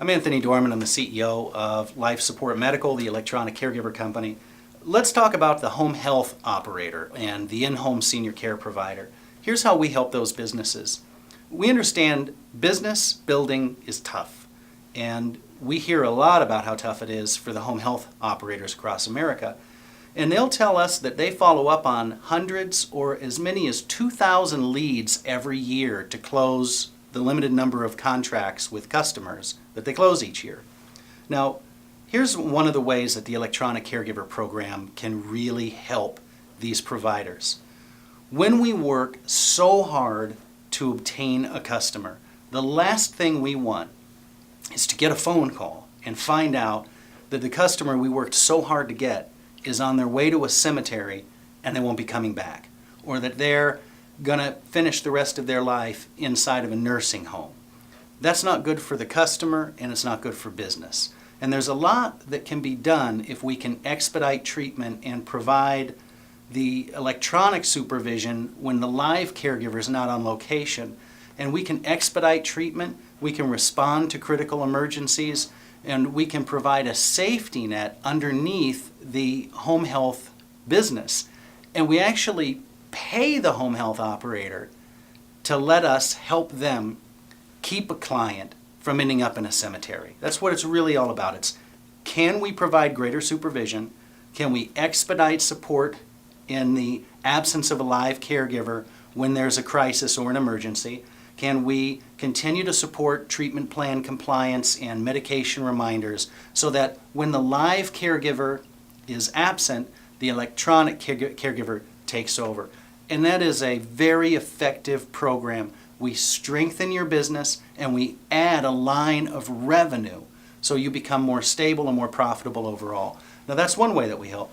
I'm Anthony Dohrmann. I'm the CEO of LifeSupportMedical, the electronic caregiver company. Let's talk about the home health operator and the in-home senior care provider. Here's how we help those businesses. We understand business building is tough, and we hear a lot about how tough it is for the home health operators across America. And they'll tell us that they follow up on hundreds or as many as 2,000 leads every year to close the limited number of contracts with customers that they close each year. Now, here's one of the ways that the electronic caregiver program can really help these providers. When we work so hard to obtain a customer, the last thing we want is to get a phone call and find out that the customer we worked so hard to get is on their way to a cemetery and they won't be coming back, or that they're going to finish the rest of their life inside of a nursing home. That's not good for the customer, and it's not good for business. And there's a lot that can be done if we can expedite treatment and provide the electronic supervision when the live caregiver is not on location. And we can expedite treatment, we can respond to critical emergencies, and we can provide a safety net underneath the home health business. And we actually pay the home health operator to let us help them keep a client from ending up in a cemetery. That's what it's really all about. It's, can we provide greater supervision? Can we expedite support in the absence of a live caregiver when there's a crisis or an emergency? Can we continue to support treatment plan compliance and medication reminders so that when the live caregiver is absent, the electronic caregiver takes over? And that is a very effective program. We strengthen your business and we add a line of revenue so you become more stable and more profitable overall. Now that's one way that we help.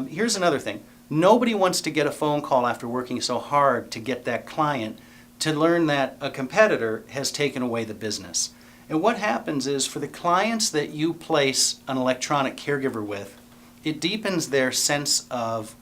Here's another thing. Nobody wants to get a phone call after working so hard to get that client to learn that a competitor has taken away the business. And what happens is, for the clients that you place an electronic caregiver with, it deepens their sense of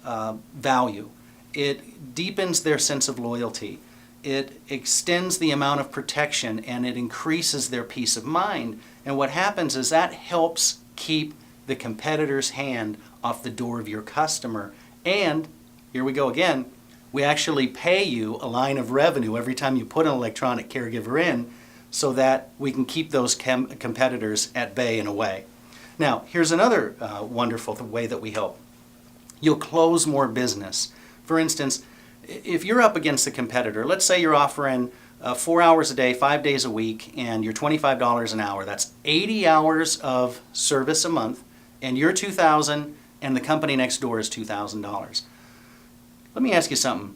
value. It deepens their sense of loyalty. It extends the amount of protection, and it increases their peace of mind. And what happens is that helps keep the competitor's hand off the door of your customer. And here we go again, we actually pay you a line of revenue every time you put an electronic caregiver in, so that we can keep those competitors at bay in a way. Now, here's another wonderful way that we help. You'll close more business. For instance, if you're up against a competitor, let's say you're offering 4 hours a day, 5 days a week, and you're $25 an hour. That's 80 hours of service a month, and you're $2,000, and the company next door is $2,000. Let me ask you something.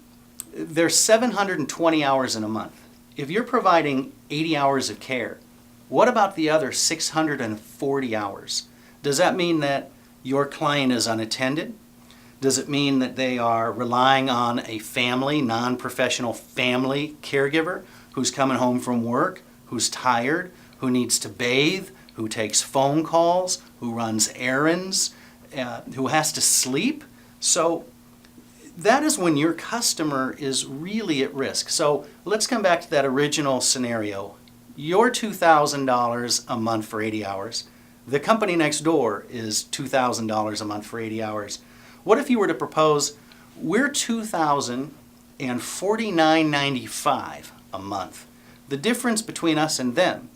There's 720 hours in a month. If you're providing 80 hours of care, what about the other 640 hours? Does that mean that your client is unattended? Does it mean that they are relying on a family, non-professional family caregiver who's coming home from work, who's tired, who needs to bathe, who takes phone calls, who runs errands, who has to sleep? So that is when your customer is really at risk. So let's come back to that original scenario. You're $2,000 a month for 80 hours. The company next door is $2,000 a month for 80 hours. What if you were to propose, we're $2,000 and $49.95 a month? The difference between us and them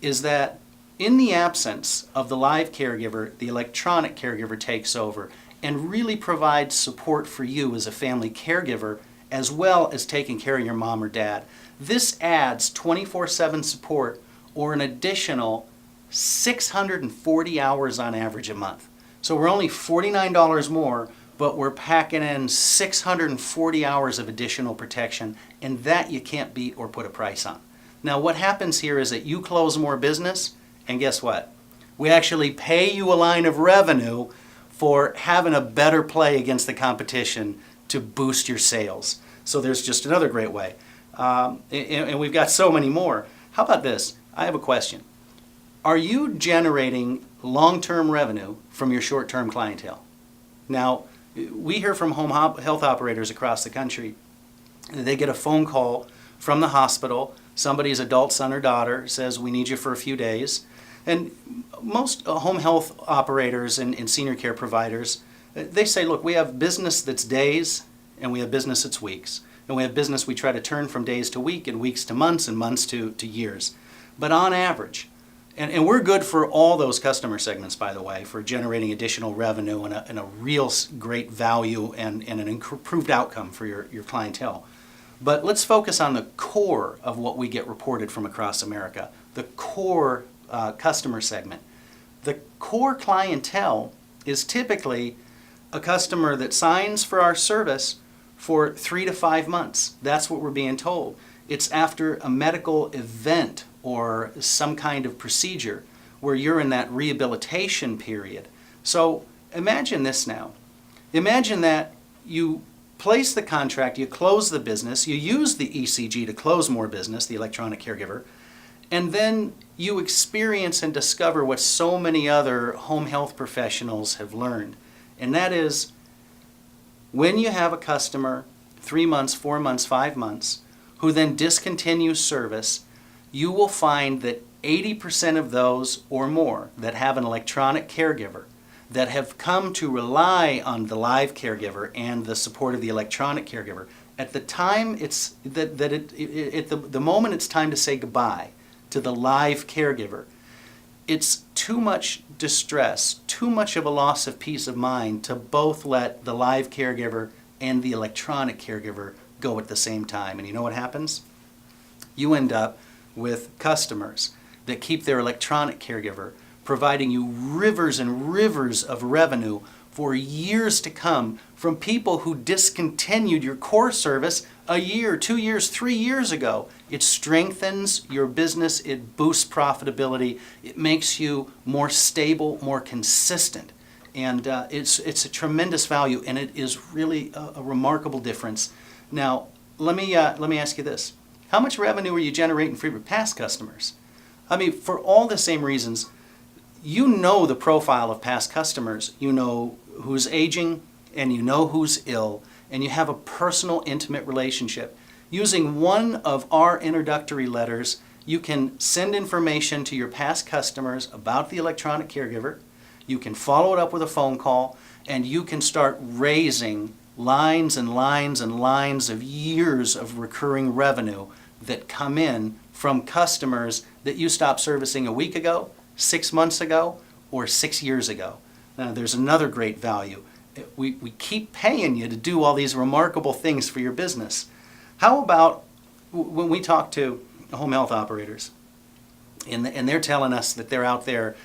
is that in the absence of the live caregiver, the electronic caregiver takes over and really provides support for you as a family caregiver, as well as taking care of your mom or dad. This adds 24/7 support, or an additional 640 hours on average a month. So we're only $49 more, but we're packing in 640 hours of additional protection, and that you can't beat or put a price on. Now what happens here is that you close more business, and guess what? We actually pay you a line of revenue for having a better play against the competition to boost your sales. So there's just another great way. And we've got so many more. How about this? I have a question. Are you generating long-term revenue from your short-term clientele? Now, we hear from home health operators across the country. They get a phone call from the hospital. Somebody's adult son or daughter says, we need you for a few days. And most home health operators and senior care providers, they say, look, we have business that's days and we have business that's weeks. And we have business we try to turn from days to week and weeks to months and months to years. But on average, and we're good for all those customer segments, by the way, for generating additional revenue and a real great value and an improved outcome for your clientele. But let's focus on the core of what we get reported from across America, the core customer segment. The core clientele is typically a customer that signs for our service for 3 to 5 months. That's what we're being told. It's after a medical event or some kind of procedure where you're in that rehabilitation period. So imagine this now. Imagine that you place the contract, you close the business, you use the ECG to close more business, the electronic caregiver, and then you experience and discover what so many other home health professionals have learned. And that is, when you have a customer 3 months, 4 months, 5 months, who then discontinues service, you will find that 80% of those or more that have an electronic caregiver that have come to rely on the live caregiver and the support of the electronic caregiver, at the time the moment it's time to say goodbye to the live caregiver, it's too much distress, too much of a loss of peace of mind to both let the live caregiver and the electronic caregiver go at the same time. And you know what happens? You end up with customers that keep their electronic caregiver providing you rivers and rivers of revenue for years to come from people who discontinued your core service a year, 2 years, 3 years ago. It strengthens your business, it boosts profitability, it makes you more stable, more consistent. And it's a tremendous value, and it is really a remarkable difference. Now, let me ask you this. How much revenue are you generating for your past customers? I mean, for all the same reasons, you know the profile of past customers. You know who's aging, and you know who's ill, and you have a personal, intimate relationship. Using one of our introductory letters, you can send information to your past customers about the electronic caregiver. You can follow it up with a phone call, and you can start raising lines and lines and lines of years of recurring revenue that come in from customers that you stopped servicing a week ago, 6 months ago, or 6 years ago. Now, there's another great value. We keep paying you to do all these remarkable things for your business. How about when we talk to home health operators and they're telling us that they're out there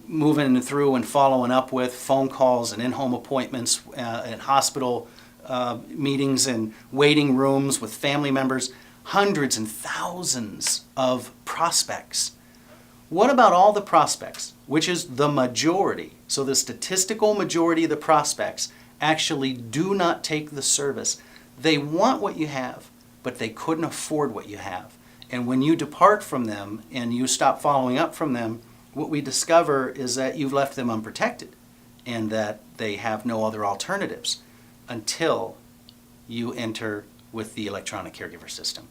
moving through and following up with phone calls and in-home appointments and hospital meetings and waiting rooms with family members, hundreds and thousands of prospects. What about all the prospects, which is the majority? So the statistical majority of the prospects actually do not take the service. They want what you have, but they couldn't afford what you have. And when you depart from them and you stop following up from them, what we discover is that you've left them unprotected and that they have no other alternatives until you enter with the electronic caregiver system.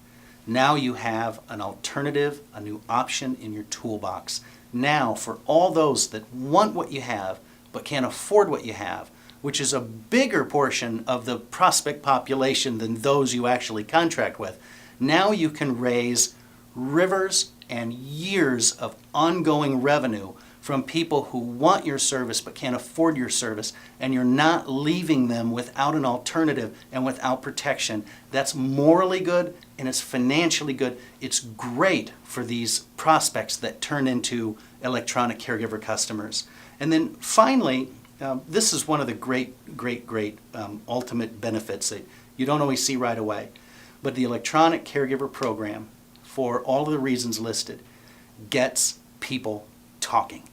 Now you have an alternative, a new option in your toolbox. Now, for all those that want what you have but can't afford what you have, which is a bigger portion of the prospect population than those you actually contract with, now you can raise rivers and years of ongoing revenue from people who want your service but can't afford your service, and you're not leaving them without an alternative and without protection. That's morally good and it's financially good. It's great for these prospects that turn into electronic caregiver customers. And then finally, this is one of the great ultimate benefits that you don't always see right away. But the electronic caregiver program, for all of the reasons listed, gets people talking.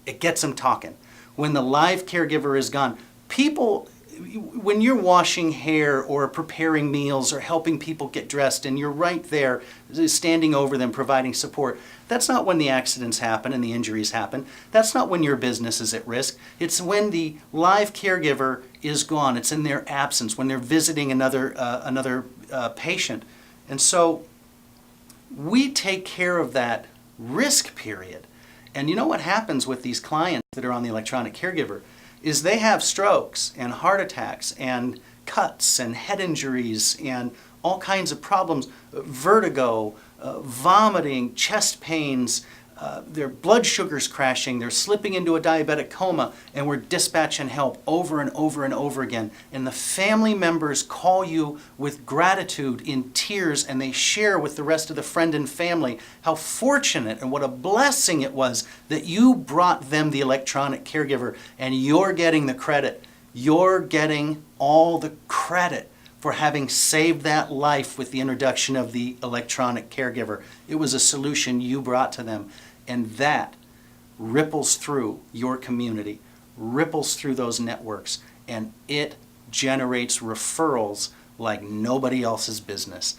It gets them talking. When the live caregiver is gone, people, when you're washing hair or preparing meals or helping people get dressed and you're right there standing over them providing support, that's not when the accidents happen and the injuries happen. That's not when your business is at risk. It's when the live caregiver is gone. It's in their absence, when they're visiting another patient. And so we take care of that risk period. And you know what happens with these clients that are on the electronic caregiver is they have strokes and heart attacks and cuts and head injuries and all kinds of problems, vertigo, vomiting, chest pains, their blood sugars crashing, they're slipping into a diabetic coma, and we're dispatching help over and over and over again. And the family members call you with gratitude in tears, and they share with the rest of the friend and family how fortunate and what a blessing it was that you brought them the electronic caregiver, and you're getting the credit. You're getting all the credit for having saved that life with the introduction of the electronic caregiver. It was a solution you brought to them, and that ripples through your community, ripples through those networks, and it generates referrals like nobody else's business.